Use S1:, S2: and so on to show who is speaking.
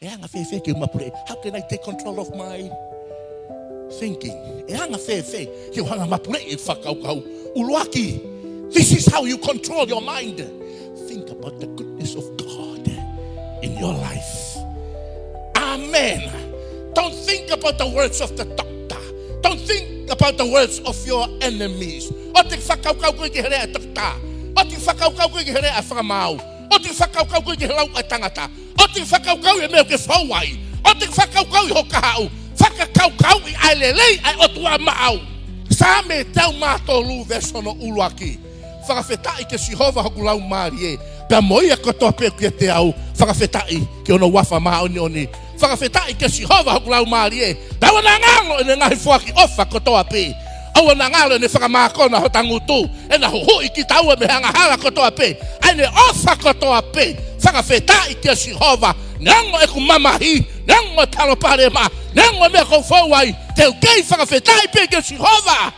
S1: How can I take control of my thinking? This is how you control your mind. Think about the goodness of God in your life. Amen. Don't think about the words of the doctor. Don't think about the words of your enemies. Whakawhetai ke Sihova hokulau marie. Pea moia kotoa pe kia te au. Whakawhetai ke ono wafa maoni oni. Whakawhetai ke Sihova hokulau marie. Dawa na ngalo ene ngahi fuaki ofa kotoa pe. Awa na ngalo ene whakamakona ho tangutu. Ena huhui ki taua me hanga hala kotoa pe. Aine ofa kotoa pe. Whakawhetai ke Sihova. Nango e ku mamahi. Nango e palopare ma. Nango me ko fawai. Te ukei whakawhetai pe ke Sihova.